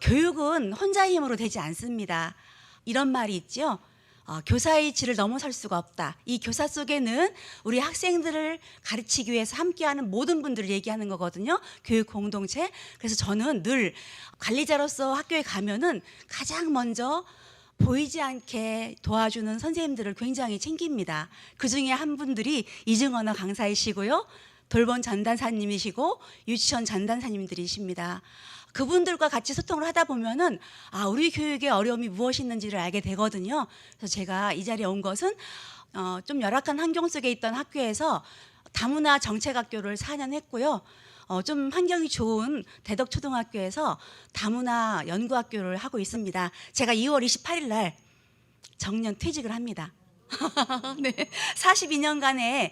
교육은 혼자 힘으로 되지 않습니다. 이런 말이 있죠. 교사의 질을 넘어설 수가 없다. 이 교사 속에는 우리 학생들을 가르치기 위해서 함께하는 모든 분들을 얘기하는 거거든요. 교육 공동체. 그래서 저는 늘 관리자로서 학교에 가면은 가장 먼저 보이지 않게 도와주는 선생님들을 굉장히 챙깁니다. 그 중에 한 분들이 이증언어 강사이시고요. 돌봄 전단사님이시고 유치원 전단사님들이십니다. 그분들과 같이 소통을 하다 보면은 우리 교육의 어려움이 무엇이 있는지를 알게 되거든요. 그래서 제가 이 자리에 온 것은 좀 열악한 환경 속에 있던 학교에서 다문화 정책학교를 4년 했고요. 좀 환경이 좋은 대덕초등학교에서 다문화 연구학교를 하고 있습니다. 제가 2월 28일 날 정년 퇴직을 합니다. 네, 42년간의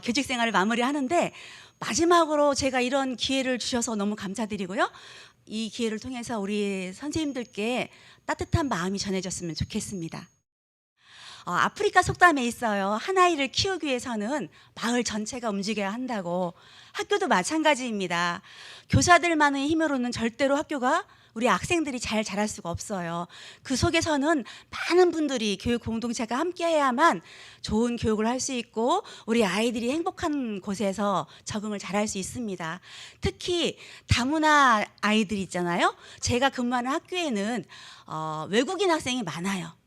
교직 생활을 마무리하는데 마지막으로 제가 이런 기회를 주셔서 너무 감사드리고요. 이 기회를 통해서 우리 선생님들께 따뜻한 마음이 전해졌으면 좋겠습니다. 아프리카 속담에 있어요. 한 아이를 키우기 위해서는 마을 전체가 움직여야 한다고. 학교도 마찬가지입니다. 교사들만의 힘으로는 절대로 학교가 우리 학생들이 잘 자랄 수가 없어요. 그 속에서는 많은 분들이 교육 공동체가 함께해야만 좋은 교육을 할 수 있고 우리 아이들이 행복한 곳에서 적응을 잘할 수 있습니다. 특히 다문화 아이들 있잖아요. 제가 근무하는 학교에는 외국인 학생이 많아요.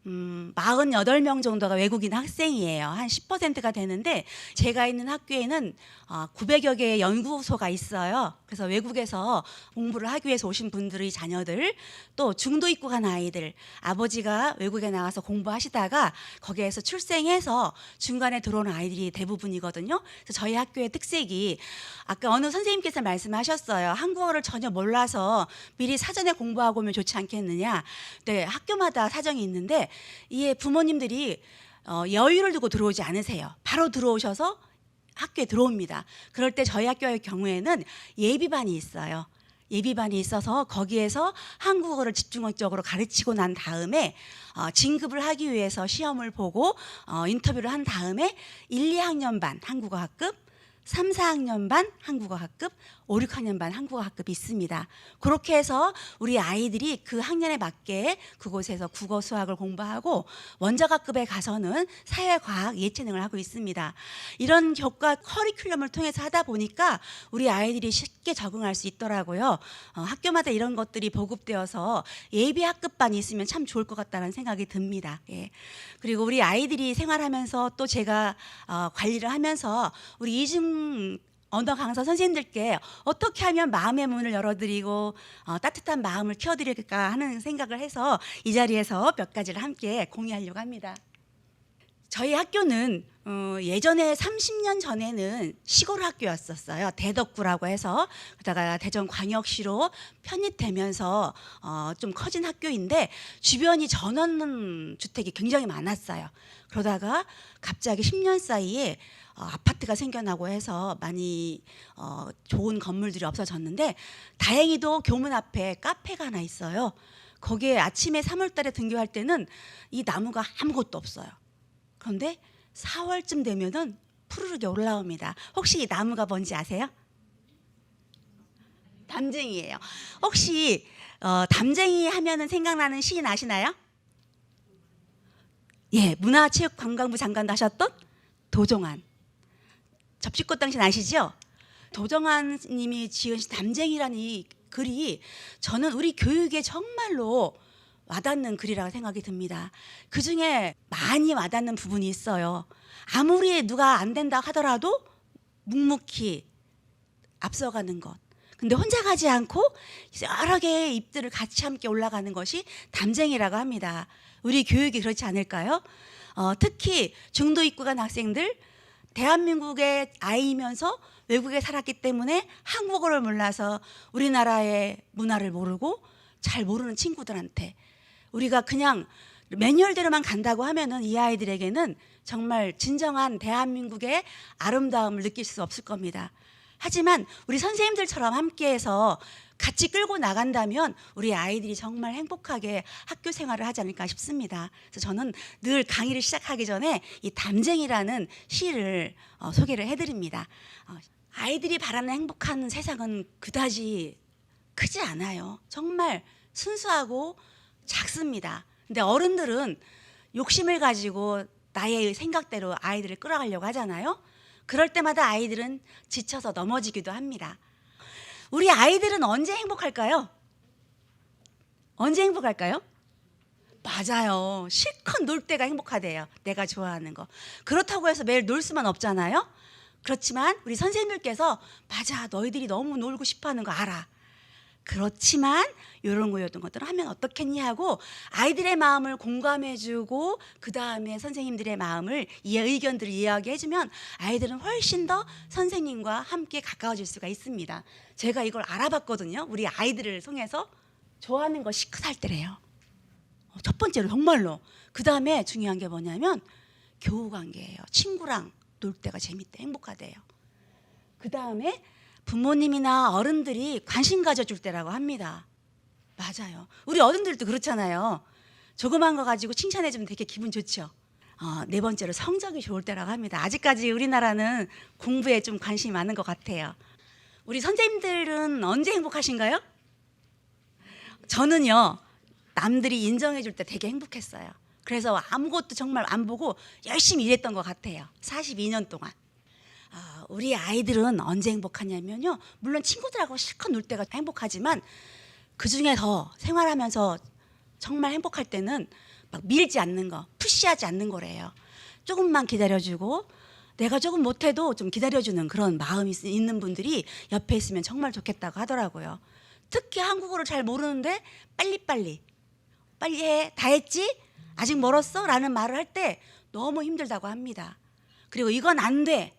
48명 정도가 외국인 학생이에요. 한 10%가 되는데 제가 있는 학교에는 900여 개의 연구소가 있어요. 그래서 외국에서 공부를 하기 위해서 오신 분들의 자녀들, 또 중도 입국한 아이들, 아버지가 외국에 나가서 공부하시다가 거기에서 출생해서 중간에 들어오는 아이들이 대부분이거든요. 그래서 저희 학교의 특색이 아까 어느 선생님께서 말씀하셨어요. 한국어를 전혀 몰라서 미리 사전에 공부하고 오면 좋지 않겠느냐. 네, 학교마다 사정이 있는데 이에 부모님들이 여유를 두고 들어오지 않으세요. 바로 들어오셔서 학교에 들어옵니다. 그럴 때 저희 학교의 경우에는 예비반이 있어요. 예비반이 있어서 거기에서 한국어를 집중적으로 가르치고 난 다음에 진급을 하기 위해서 시험을 보고 인터뷰를 한 다음에 1, 2학년 반 한국어 학급, 3, 4학년 반 한국어 학급, 5, 6학년 반 한국어 학급이 있습니다. 그렇게 해서 우리 아이들이 그 학년에 맞게 그곳에서 국어, 수학을 공부하고 원작 학급에 가서는 사회과학, 예체능을 하고 있습니다. 이런 교과 커리큘럼을 통해서 하다 보니까 우리 아이들이 쉽게 적응할 수 있더라고요. 학교마다 이런 것들이 보급되어서 예비 학급반이 있으면 참 좋을 것 같다는 생각이 듭니다. 예. 그리고 우리 아이들이 생활하면서 또 제가 관리를 하면서 우리 이중 언어 강사 선생님들께 어떻게 하면 마음의 문을 열어드리고 따뜻한 마음을 키워드릴까 하는 생각을 해서 이 자리에서 몇 가지를 함께 공유하려고 합니다. 저희 학교는 예전에 30년 전에는 시골 학교였었어요. 대덕구라고 해서 그러다가 대전광역시로 편입되면서 좀 커진 학교인데 주변이 전원주택이 굉장히 많았어요. 그러다가 갑자기 10년 사이에 아파트가 생겨나고 해서 많이 좋은 건물들이 없어졌는데 다행히도 교문 앞에 카페가 하나 있어요. 거기에 아침에 3월 달에 등교할 때는 이 나무가 아무것도 없어요. 그런데 4월쯤 되면은 푸르르게 올라옵니다. 혹시 이 나무가 뭔지 아세요? 담쟁이에요. 혹시 담쟁이 하면은 생각나는 시인 아시나요? 예, 문화체육관광부 장관도 하셨던 도종환. 접시꽃 당신 아시죠? 도정환 님이 지으신 담쟁이라는 이 글이 저는 우리 교육에 정말로 와닿는 글이라고 생각이 듭니다. 그중에 많이 와닿는 부분이 있어요. 아무리 누가 안 된다 하더라도 묵묵히 앞서가는 것. 근데 혼자 가지 않고 여러 개의 잎들을 같이 함께 올라가는 것이 담쟁이라고 합니다. 우리 교육이 그렇지 않을까요? 특히 중도 입국한 학생들, 대한민국의 아이면서 외국에 살았기 때문에 한국어를 몰라서 우리나라의 문화를 모르고 잘 모르는 친구들한테 우리가 그냥 매뉴얼대로만 간다고 하면은 이 아이들에게는 정말 진정한 대한민국의 아름다움을 느낄 수 없을 겁니다. 하지만 우리 선생님들처럼 함께해서 같이 끌고 나간다면 우리 아이들이 정말 행복하게 학교 생활을 하지 않을까 싶습니다. 그래서 저는 늘 강의를 시작하기 전에 이 담쟁이라는 시를 소개를 해드립니다. 아이들이 바라는 행복한 세상은 그다지 크지 않아요. 정말 순수하고 작습니다. 근데 어른들은 욕심을 가지고 나의 생각대로 아이들을 끌어가려고 하잖아요. 그럴 때마다 아이들은 지쳐서 넘어지기도 합니다. 우리 아이들은 언제 행복할까요? 언제 행복할까요? 맞아요. 실컷 놀 때가 행복하대요. 내가 좋아하는 거. 그렇다고 해서 매일 놀 수만 없잖아요. 그렇지만 우리 선생님들께서 맞아, 너희들이 너무 놀고 싶어하는 거 알아. 그렇지만 이런 것들을 하면 어떻겠니 하고 아이들의 마음을 공감해주고 그 다음에 선생님들의 마음을 의견들을 이야기해주면 아이들은 훨씬 더 선생님과 함께 가까워질 수가 있습니다. 제가 이걸 알아봤거든요. 우리 아이들을 통해서. 좋아하는 거 실컷 할 때래요. 첫 번째로 정말로. 그 다음에 중요한 게 뭐냐면 교우관계예요. 친구랑 놀 때가 재밌대, 행복하대요. 그 다음에 부모님이나 어른들이 관심 가져줄 때라고 합니다. 맞아요. 우리 어른들도 그렇잖아요. 조그만 거 가지고 칭찬해주면 되게 기분 좋죠. 네 번째로 성적이 좋을 때라고 합니다. 아직까지 우리나라는 공부에 좀 관심이 많은 것 같아요. 우리 선생님들은 언제 행복하신가요? 저는요, 남들이 인정해 줄 때 되게 행복했어요. 그래서 아무것도 정말 안 보고 열심히 일했던 것 같아요. 42년 동안. 우리 아이들은 언제 행복하냐면요, 물론 친구들하고 실컷 놀 때가 행복하지만 그중에 더 생활하면서 정말 행복할 때는 막 밀지 않는 거, 푸시하지 않는 거래요. 조금만 기다려주고 내가 조금 못해도 좀 기다려주는 그런 마음이 있는 분들이 옆에 있으면 정말 좋겠다고 하더라고요. 특히 한국어를 잘 모르는데 빨리 해, 다 했지? 아직 멀었어? 라는 말을 할 때 너무 힘들다고 합니다. 그리고 이건 안 돼,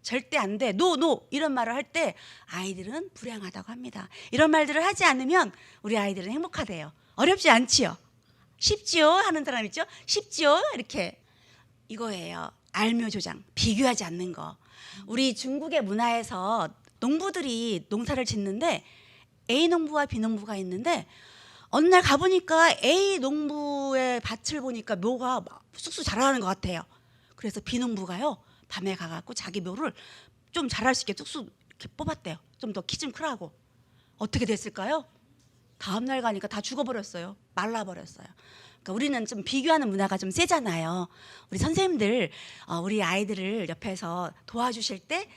절대 안 돼, 노 이런 말을 할 때 아이들은 불행하다고 합니다. 이런 말들을 하지 않으면 우리 아이들은 행복하대요. 어렵지 않지요? 쉽지요? 하는 사람 있죠? 쉽지요? 이렇게. 이거예요. 알묘조장, 비교하지 않는 거. 우리 중국의 문화에서 농부들이 농사를 짓는데 A 농부와 B 농부가 있는데 어느 날 가보니까 A 농부의 밭을 보니까 묘가 쑥쑥 자라는 것 같아요. 그래서 B 농부가요, 밤에 가갖고 자기 묘를 좀 자랄 수 있게 쑥쑥 이렇게 뽑았대요. 좀 더 키 좀 크라고. 어떻게 됐을까요? 다음날 가니까 다 죽어버렸어요. 말라버렸어요. 그러니까 우리는 좀 비교하는 문화가 좀 세잖아요. 우리 선생님들 우리 아이들을 옆에서 도와주실 때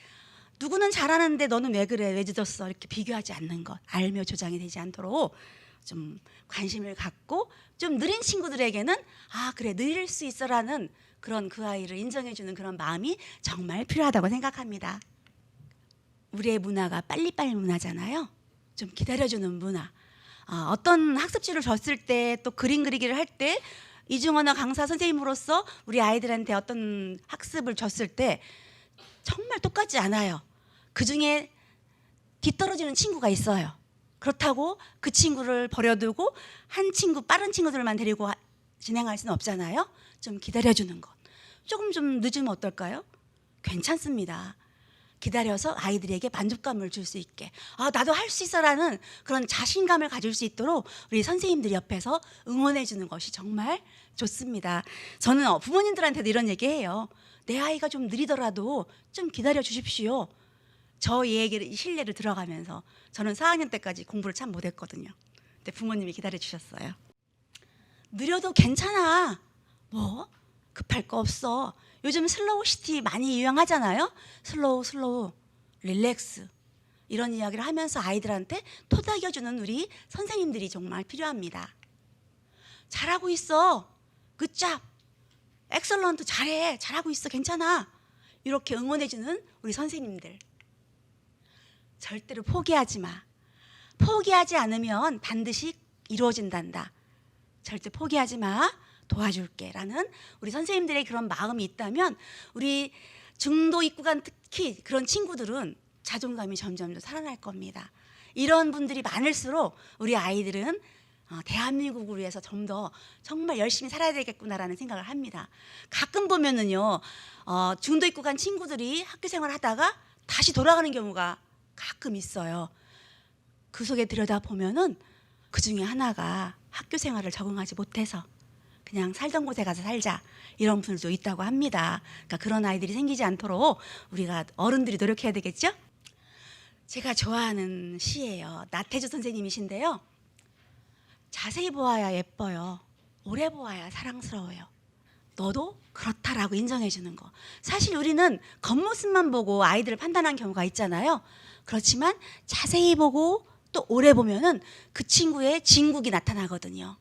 누구는 잘하는데 너는 왜 그래, 왜 늦었어, 이렇게 비교하지 않는 것, 알며 조장이 되지 않도록 좀 관심을 갖고, 좀 느린 친구들에게는 그래, 느릴 수 있어라는 그런 그 아이를 인정해주는 그런 마음이 정말 필요하다고 생각합니다. 우리의 문화가 빨리빨리 문화잖아요. 좀 기다려주는 문화. 어떤 학습지를 줬을 때, 또 그림 그리기를 할 때 이중언어 강사 선생님으로서 우리 아이들한테 어떤 학습을 줬을 때 정말 똑같지 않아요. 그중에 뒤떨어지는 친구가 있어요. 그렇다고 그 친구를 버려두고 한 친구, 빠른 친구들만 데리고 진행할 수는 없잖아요. 좀 기다려주는 것. 조금 좀 늦으면 어떨까요? 괜찮습니다. 기다려서 아이들에게 만족감을 줄 수 있게, 나도 할 수 있어라는 그런 자신감을 가질 수 있도록 우리 선생님들이 옆에서 응원해 주는 것이 정말 좋습니다. 저는 부모님들한테도 이런 얘기해요. 내 아이가 좀 느리더라도 좀 기다려 주십시오. 저 얘기를, 신뢰를 들어가면서 저는 4학년 때까지 공부를 참 못했거든요. 근데 부모님이 기다려 주셨어요. 느려도 괜찮아. 뭐 급할 거 없어. 요즘 슬로우 시티 많이 유행하잖아요. 슬로우, 릴렉스, 이런 이야기를 하면서 아이들한테 토닥여주는 우리 선생님들이 정말 필요합니다. 잘하고 있어, 굿잡, 엑설런트, 잘해, 잘하고 있어, 괜찮아, 이렇게 응원해주는 우리 선생님들. 절대로 포기하지 마. 포기하지 않으면 반드시 이루어진단다. 절대 포기하지 마, 도와줄게 라는 우리 선생님들의 그런 마음이 있다면 우리 중도 입구간 특히 그런 친구들은 자존감이 점점 더 살아날 겁니다. 이런 분들이 많을수록 우리 아이들은 대한민국을 위해서 좀 더 정말 열심히 살아야 되겠구나라는 생각을 합니다. 가끔 보면은요, 중도 입구간 친구들이 학교 생활을 하다가 다시 돌아가는 경우가 가끔 있어요. 그 속에 들여다보면은 그 중에 하나가 학교 생활을 적응하지 못해서 그냥 살던 곳에 가서 살자, 이런 분들도 있다고 합니다. 그러니까 그런 아이들이 생기지 않도록 우리가 어른들이 노력해야 되겠죠? 제가 좋아하는 시예요. 나태주 선생님이신데요. 자세히 보아야 예뻐요. 오래 보아야 사랑스러워요. 너도 그렇다라고 인정해 주는 거. 사실 우리는 겉모습만 보고 아이들을 판단하는 경우가 있잖아요. 그렇지만 자세히 보고 또 오래 보면은 그 친구의 진국이 나타나거든요.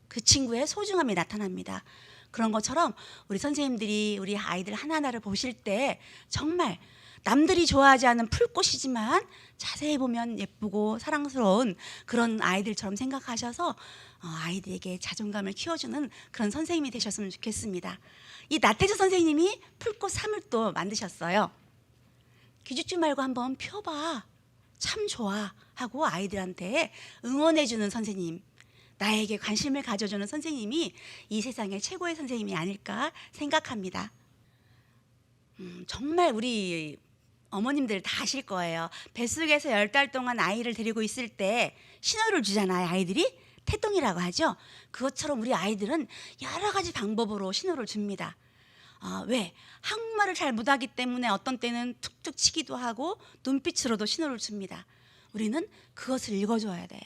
그 친구의 소중함이 나타납니다. 그런 것처럼 우리 선생님들이 우리 아이들 하나하나를 보실 때 정말 남들이 좋아하지 않은 풀꽃이지만 자세히 보면 예쁘고 사랑스러운 그런 아이들처럼 생각하셔서 아이들에게 자존감을 키워주는 그런 선생님이 되셨으면 좋겠습니다. 이 나태주 선생님이 풀꽃 3을 또 만드셨어요. 기죽지 말고 한번 펴봐. 참 좋아 하고 아이들한테 응원해주는 선생님, 나에게 관심을 가져주는 선생님이 이 세상의 최고의 선생님이 아닐까 생각합니다. 정말 우리 어머님들 다 아실 거예요. 뱃속에서 10달 동안 아이를 데리고 있을 때 신호를 주잖아요. 아이들이 태동이라고 하죠. 그것처럼 우리 아이들은 여러 가지 방법으로 신호를 줍니다. 왜? 한국말을 잘 못하기 때문에 어떤 때는 툭툭 치기도 하고 눈빛으로도 신호를 줍니다. 우리는 그것을 읽어줘야 돼요.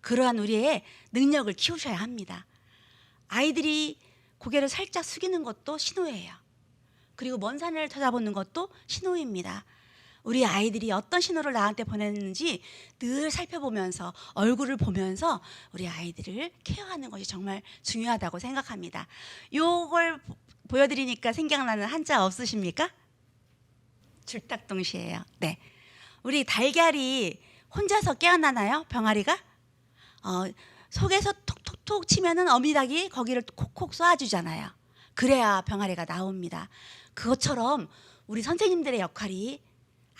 그러한 우리의 능력을 키우셔야 합니다. 아이들이 고개를 살짝 숙이는 것도 신호예요. 그리고 먼 산을 쳐다보는 것도 신호입니다. 우리 아이들이 어떤 신호를 나한테 보냈는지 늘 살펴보면서 얼굴을 보면서 우리 아이들을 케어하는 것이 정말 중요하다고 생각합니다. 요걸 보여드리니까 생각나는 한자 없으십니까? 줄탁동시예요. 네, 우리 달걀이 혼자서 깨어나나요? 병아리가? 속에서 톡톡톡 치면은 어미닭이 거기를 콕콕 쏘아주잖아요. 그래야 병아리가 나옵니다. 그것처럼 우리 선생님들의 역할이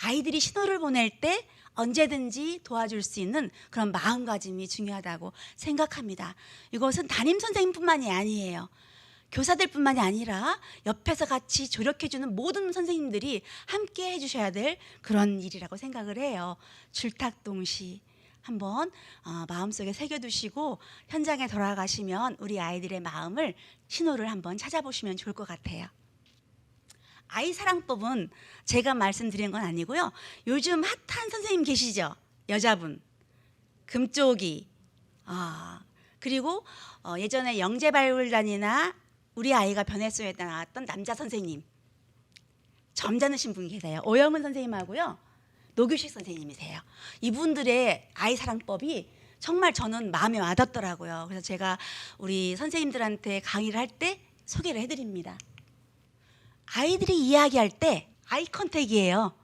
아이들이 신호를 보낼 때 언제든지 도와줄 수 있는 그런 마음가짐이 중요하다고 생각합니다. 이것은 담임 선생님뿐만이 아니에요. 교사들뿐만이 아니라 옆에서 같이 조력해주는 모든 선생님들이 함께 해주셔야 될 그런 일이라고 생각을 해요. 줄탁동시 한번 마음속에 새겨두시고 현장에 돌아가시면 우리 아이들의 마음을 신호를 한번 찾아보시면 좋을 것 같아요. 아이사랑법은 제가 말씀드린 건 아니고요. 요즘 핫한 선생님 계시죠? 여자분 금쪽이 그리고 예전에 영재발굴단이나 우리 아이가 변했어에 나왔던 남자 선생님 점잖으신 분 계세요. 오영은 선생님하고요. 노규식 선생님이세요. 이분들의 아이사랑법이 정말 저는 마음에 와닿더라고요. 그래서 제가 우리 선생님들한테 강의를 할 때 소개를 해드립니다. 아이들이 이야기할 때 아이 컨택이에요.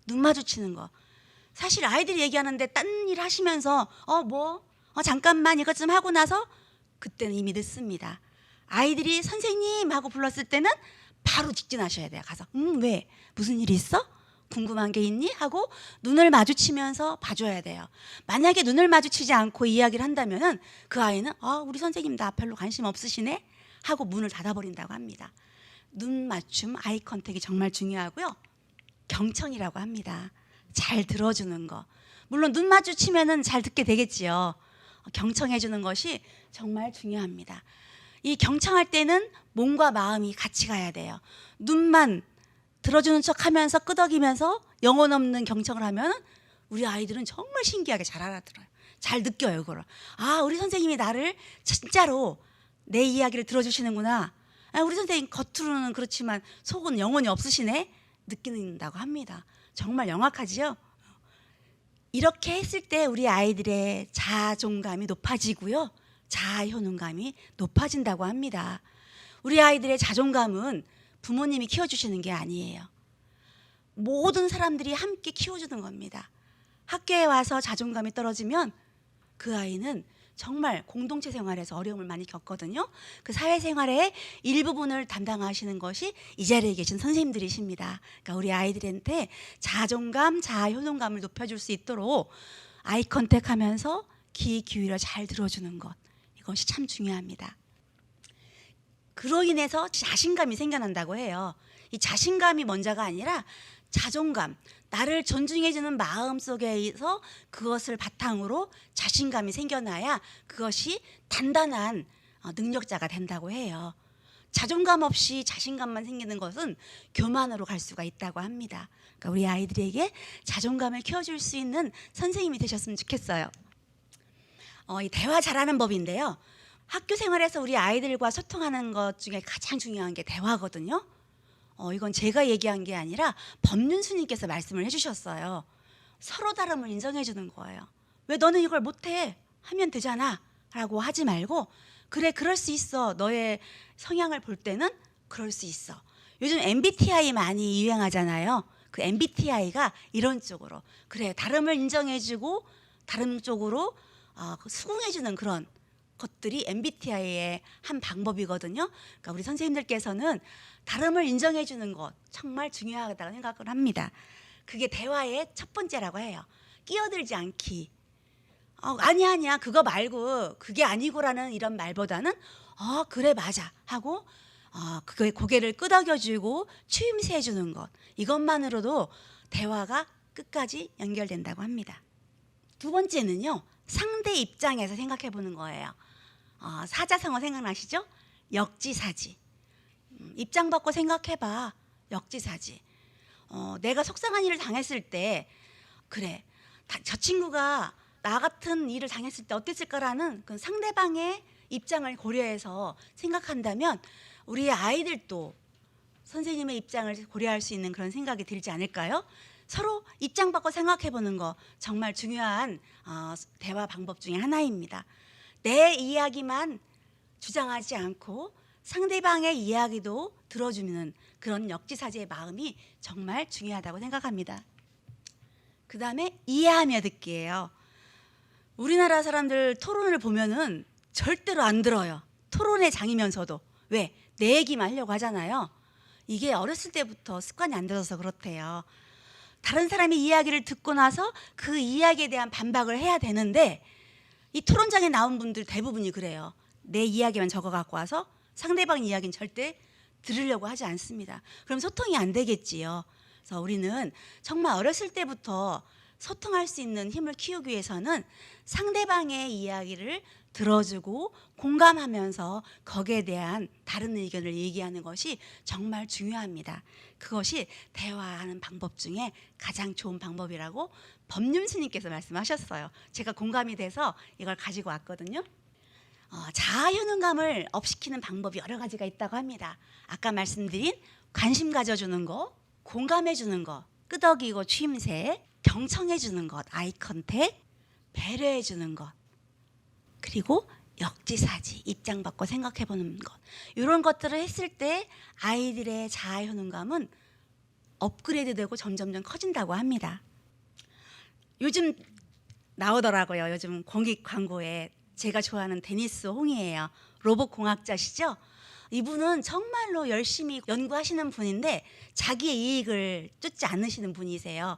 눈 마주치는 거. 사실 아이들이 얘기하는데 딴 일 하시면서 잠깐만 이것 좀 하고 나서 그때는 이미 늦습니다. 아이들이 선생님 하고 불렀을 때는 바로 직진하셔야 돼요. 가서 왜? 무슨 일이 있어? 궁금한 게 있니? 하고 눈을 마주치면서 봐줘야 돼요. 만약에 눈을 마주치지 않고 이야기를 한다면은 그 아이는 우리 선생님 나 별로 관심 없으시네? 하고 문을 닫아버린다고 합니다. 눈 맞춤, 아이 컨택이 정말 중요하고요. 경청이라고 합니다. 잘 들어주는 거. 물론 눈 마주치면은 잘 듣게 되겠지요. 경청해 주는 것이 정말 중요합니다. 이 경청할 때는 몸과 마음이 같이 가야 돼요. 눈만 들어주는 척 하면서 끄덕이면서 영혼 없는 경청을 하면 우리 아이들은 정말 신기하게 잘 알아들어요. 잘 느껴요, 그걸. 우리 선생님이 나를 진짜로 내 이야기를 들어주시는구나. 우리 선생님 겉으로는 그렇지만 속은 영혼이 없으시네? 느낀다고 합니다. 정말 영악하지요? 이렇게 했을 때 우리 아이들의 자존감이 높아지고요. 자아 효능감이 높아진다고 합니다. 우리 아이들의 자존감은 부모님이 키워주시는 게 아니에요. 모든 사람들이 함께 키워주는 겁니다. 학교에 와서 자존감이 떨어지면 그 아이는 정말 공동체 생활에서 어려움을 많이 겪거든요. 그 사회생활의 일부분을 담당하시는 것이 이 자리에 계신 선생님들이십니다. 그러니까 우리 아이들한테 자존감, 자아 효능감을 높여줄 수 있도록 아이 컨택하면서 귀 기울여 잘 들어주는 것, 이것이 참 중요합니다. 그로 인해서 자신감이 생겨난다고 해요. 이 자신감이 먼저가 아니라 자존감, 나를 존중해주는 마음 속에서 그것을 바탕으로 자신감이 생겨나야 그것이 단단한 능력자가 된다고 해요. 자존감 없이 자신감만 생기는 것은 교만으로 갈 수가 있다고 합니다. 그러니까 우리 아이들에게 자존감을 키워줄 수 있는 선생님이 되셨으면 좋겠어요. 이 대화 잘하는 법인데요. 학교 생활에서 우리 아이들과 소통하는 것 중에 가장 중요한 게 대화거든요. 이건 제가 얘기한 게 아니라 법륜스님께서 말씀을 해주셨어요. 서로 다름을 인정해 주는 거예요. 왜 너는 이걸 못해? 하면 되잖아 라고 하지 말고, 그래 그럴 수 있어. 너의 성향을 볼 때는 그럴 수 있어. 요즘 MBTI 많이 유행하잖아요. 그 MBTI가 이런 쪽으로, 그래 다름을 인정해 주고 다른 쪽으로 수긍해 주는 그런 것들이 MBTI의 한 방법이거든요. 그러니까 우리 선생님들께서는 다름을 인정해 주는 것 정말 중요하다고 생각을 합니다. 그게 대화의 첫 번째라고 해요. 끼어들지 않기. 아니야 그거 말고 그게 아니고라는 이런 말보다는 그래 맞아 하고 그거에 고개를 끄덕여주고 추임새 해주는 것, 이것만으로도 대화가 끝까지 연결된다고 합니다. 두 번째는요, 상대 입장에서 생각해 보는 거예요. 사자성어 생각나시죠? 역지사지. 입장 바꿔 생각해봐. 역지사지. 내가 속상한 일을 당했을 때, 그래 저 친구가 나 같은 일을 당했을 때 어땠을까라는 그 상대방의 입장을 고려해서 생각한다면 우리 아이들도 선생님의 입장을 고려할 수 있는 그런 생각이 들지 않을까요? 서로 입장 바꿔 생각해 보는 거 정말 중요한 대화 방법 중에 하나입니다. 내 이야기만 주장하지 않고 상대방의 이야기도 들어주는 그런 역지사지의 마음이 정말 중요하다고 생각합니다. 그 다음에 이해하며 듣기예요. 우리나라 사람들 토론을 보면은 절대로 안 들어요. 토론의 장이면서도. 왜? 내 얘기만 하려고 하잖아요. 이게 어렸을 때부터 습관이 안 들어서 그렇대요. 다른 사람의 이야기를 듣고 나서 그 이야기에 대한 반박을 해야 되는데, 이 토론장에 나온 분들 대부분이 그래요. 내 이야기만 적어 갖고 와서 상대방 이야기는 절대 들으려고 하지 않습니다. 그럼 소통이 안 되겠지요. 그래서 우리는 정말 어렸을 때부터 소통할 수 있는 힘을 키우기 위해서는 상대방의 이야기를 들어주고 공감하면서 거기에 대한 다른 의견을 얘기하는 것이 정말 중요합니다. 그것이 대화하는 방법 중에 가장 좋은 방법이라고 법륜스님께서 말씀하셨어요. 제가 공감이 돼서 이걸 가지고 왔거든요. 자아효능감을 업시키는 방법이 여러 가지가 있다고 합니다. 아까 말씀드린 관심 가져주는 거, 공감해주는 거, 끄덕이고 추임새, 경청해주는 것, 아이 컨택, 배려해주는 것, 그리고 역지사지, 입장 바꿔 생각해보는 것, 이런 것들을 했을 때 아이들의 자아효능감은 업그레이드되고 점점점 커진다고 합니다. 요즘 나오더라고요. 요즘 공익 광고에 제가 좋아하는 데니스 홍이에요. 로봇 공학자시죠? 이분은 정말로 열심히 연구하시는 분인데 자기의 이익을 쫓지 않으시는 분이세요.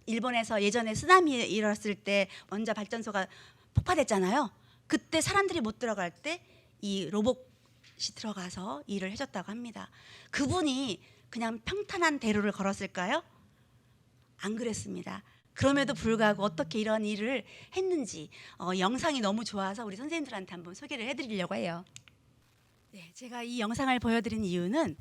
일본에서 예전에 쓰나미 일었을 때 원자 발전소가 폭파됐잖아요. 그때 사람들이 못 들어갈 때 이 로봇이 들어가서 일을 해줬다고 합니다. 그분이 그냥 평탄한 대로를 걸었을까요? 안 그랬습니다. 그럼에도 불구하고 어떻게 이런 일을 했는지 영상이 너무 좋아서 우리 선생님들한테 한번 소개를 해드리려고 해요. 네, 제가 이 영상을 보여드린 이유는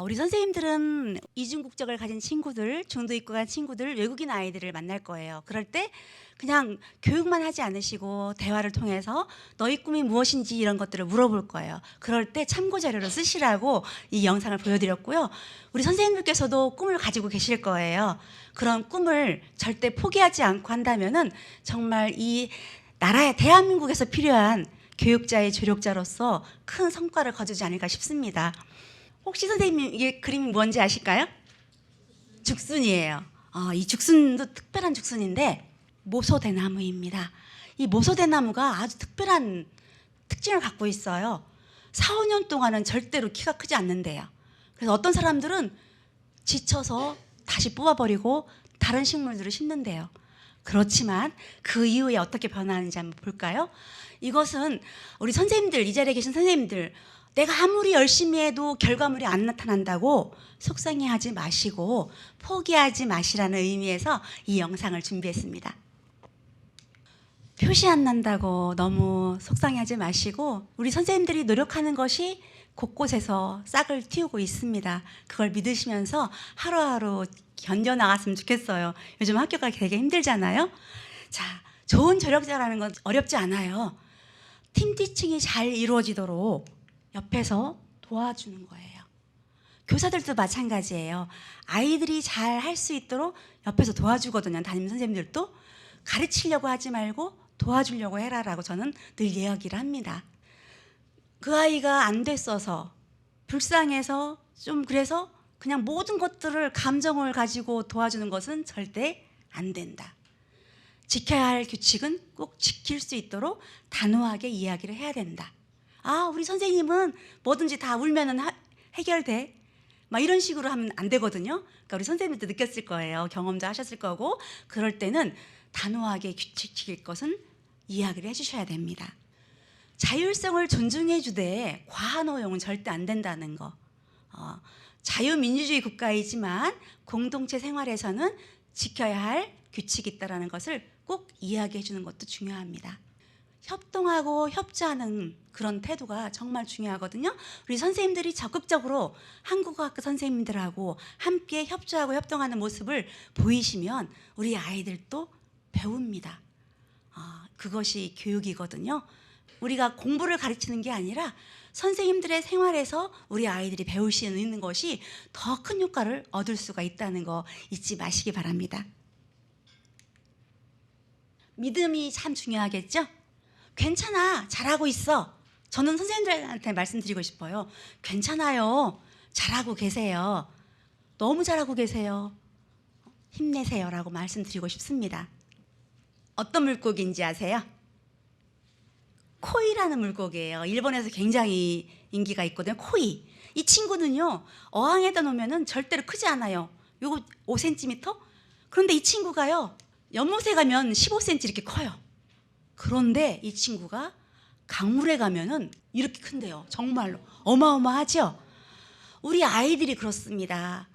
우리 선생님들은 이중 국적을 가진 친구들, 중도 입국한 친구들, 외국인 아이들을 만날 거예요. 그럴 때 그냥 교육만 하지 않으시고 대화를 통해서 너희 꿈이 무엇인지 이런 것들을 물어볼 거예요. 그럴 때 참고 자료로 쓰시라고 이 영상을 보여드렸고요. 우리 선생님들께서도 꿈을 가지고 계실 거예요. 그런 꿈을 절대 포기하지 않고 한다면은 정말 이 나라의 대한민국에서 필요한 교육자의 조력자로서 큰 성과를 거두지 않을까 싶습니다. 혹시 선생님 이게 그림이 뭔지 아실까요? 죽순이에요. 이 죽순도 특별한 죽순인데 모소대나무입니다. 이 모소대나무가 아주 특별한 특징을 갖고 있어요. 4, 5년 동안은 절대로 키가 크지 않는데요. 그래서 어떤 사람들은 지쳐서 다시 뽑아버리고 다른 식물들을 심는데요. 그렇지만 그 이후에 어떻게 변하는지 한번 볼까요? 이것은 우리 선생님들, 이 자리에 계신 선생님들, 내가 아무리 열심히 해도 결과물이 안 나타난다고 속상해하지 마시고 포기하지 마시라는 의미에서 이 영상을 준비했습니다. 표시 안 난다고 너무 속상해하지 마시고 우리 선생님들이 노력하는 것이 곳곳에서 싹을 틔우고 있습니다. 그걸 믿으시면서 하루하루 견뎌나갔으면 좋겠어요. 요즘 학교가 되게 힘들잖아요. 자, 좋은 조력자라는 건 어렵지 않아요. 팀티칭이 잘 이루어지도록 옆에서 도와주는 거예요. 교사들도 마찬가지예요. 아이들이 잘 할 수 있도록 옆에서 도와주거든요. 담임 선생님들도 가르치려고 하지 말고 도와주려고 해라라고 저는 늘 이야기를 합니다. 그 아이가 안 됐어서 불쌍해서 좀 그래서 그냥 모든 것들을 감정을 가지고 도와주는 것은 절대 안 된다. 지켜야 할 규칙은 꼭 지킬 수 있도록 단호하게 이야기를 해야 된다. 아, 우리 선생님은 뭐든지 다 울면은 해결돼. 막 이런 식으로 하면 안 되거든요. 그러니까 우리 선생님도 느꼈을 거예요. 경험도 하셨을 거고. 그럴 때는 단호하게 규칙 지킬 것은 이야기를 해주셔야 됩니다. 자율성을 존중해 주되 과한 허용은 절대 안 된다는 거. 자유민주주의 국가이지만 공동체 생활에서는 지켜야 할 규칙이 있다는 것을 꼭 이야기해 주는 것도 중요합니다. 협동하고 협조하는 그런 태도가 정말 중요하거든요. 우리 선생님들이 적극적으로 한국어학교 선생님들하고 함께 협조하고 협동하는 모습을 보이시면 우리 아이들도 배웁니다. 그것이 교육이거든요. 우리가 공부를 가르치는 게 아니라 선생님들의 생활에서 우리 아이들이 배울 수 있는 것이 더 큰 효과를 얻을 수가 있다는 거 잊지 마시기 바랍니다. 믿음이 참 중요하겠죠? 괜찮아, 잘하고 있어. 저는 선생님들한테 말씀드리고 싶어요. 괜찮아요, 잘하고 계세요. 너무 잘하고 계세요. 힘내세요 라고 말씀드리고 싶습니다. 어떤 물고기인지 아세요? 코이라는 물고기예요. 일본에서 굉장히 인기가 있거든요. 코이. 이 친구는요, 어항에다 놓으면 절대로 크지 않아요. 요거 5cm? 그런데 이 친구가요, 연못에 가면 15cm 이렇게 커요. 그런데 이 친구가 강물에 가면은 이렇게 큰데요. 정말로 어마어마하죠. 우리 아이들이 그렇습니다.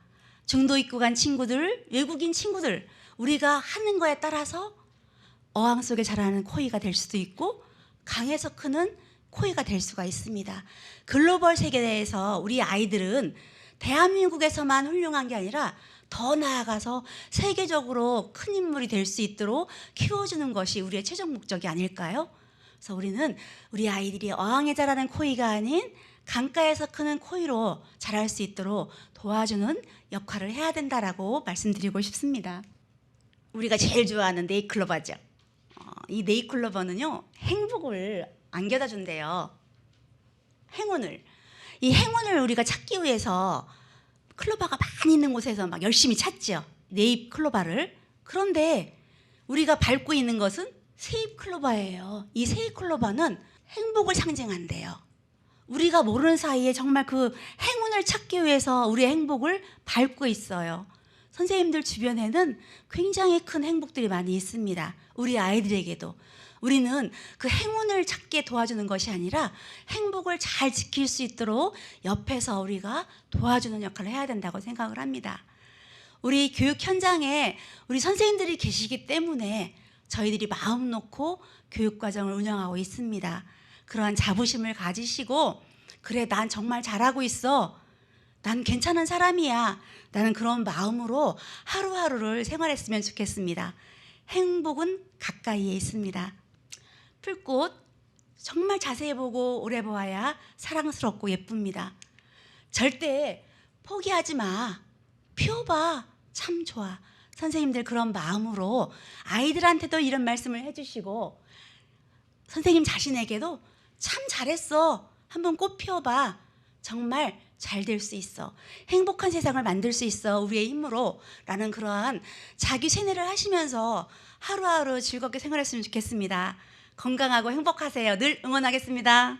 중도 입고 간 친구들, 외국인 친구들, 우리가 하는 거에 따라서 어항 속에 자라는 코이가 될 수도 있고 강에서 크는 코이가 될 수가 있습니다. 글로벌 세계에서 우리 아이들은 대한민국에서만 훌륭한 게 아니라 더 나아가서 세계적으로 큰 인물이 될 수 있도록 키워주는 것이 우리의 최종 목적이 아닐까요? 그래서 우리는 우리 아이들이 어항에 자라는 코이가 아닌 강가에서 크는 코이로 자랄 수 있도록 도와주는 역할을 해야 된다라고 말씀드리고 싶습니다. 우리가 제일 좋아하는 네잎클로버죠. 이 네잎클로버는요, 행복을 안겨다 준대요. 행운을. 이 행운을 우리가 찾기 위해서 클로버가 많이 있는 곳에서 막 열심히 찾죠. 네잎클로버를. 그런데 우리가 밟고 있는 것은 세잎클로버예요. 이 세잎클로버는 행복을 상징한대요. 우리가 모르는 사이에 정말 그 행운을 찾기 위해서 우리의 행복을 밟고 있어요. 선생님들 주변에는 굉장히 큰 행복들이 많이 있습니다. 우리 아이들에게도. 우리는 그 행운을 찾게 도와주는 것이 아니라 행복을 잘 지킬 수 있도록 옆에서 우리가 도와주는 역할을 해야 된다고 생각을 합니다. 우리 교육 현장에 우리 선생님들이 계시기 때문에 저희들이 마음 놓고 교육과정을 운영하고 있습니다. 그러한 자부심을 가지시고, 그래, 난 정말 잘하고 있어. 난 괜찮은 사람이야. 나는 그런 마음으로 하루하루를 생활했으면 좋겠습니다. 행복은 가까이에 있습니다. 풀꽃 정말 자세히 보고 오래 보아야 사랑스럽고 예쁩니다. 절대 포기하지 마. 피워봐. 참 좋아. 선생님들 그런 마음으로 아이들한테도 이런 말씀을 해주시고, 선생님 자신에게도 참 잘했어. 한번 꽃 피워봐. 정말 잘 될 수 있어. 행복한 세상을 만들 수 있어. 우리의 힘으로. 라는 그러한 자기 세뇌를 하시면서 하루하루 즐겁게 생활했으면 좋겠습니다. 건강하고 행복하세요. 늘 응원하겠습니다.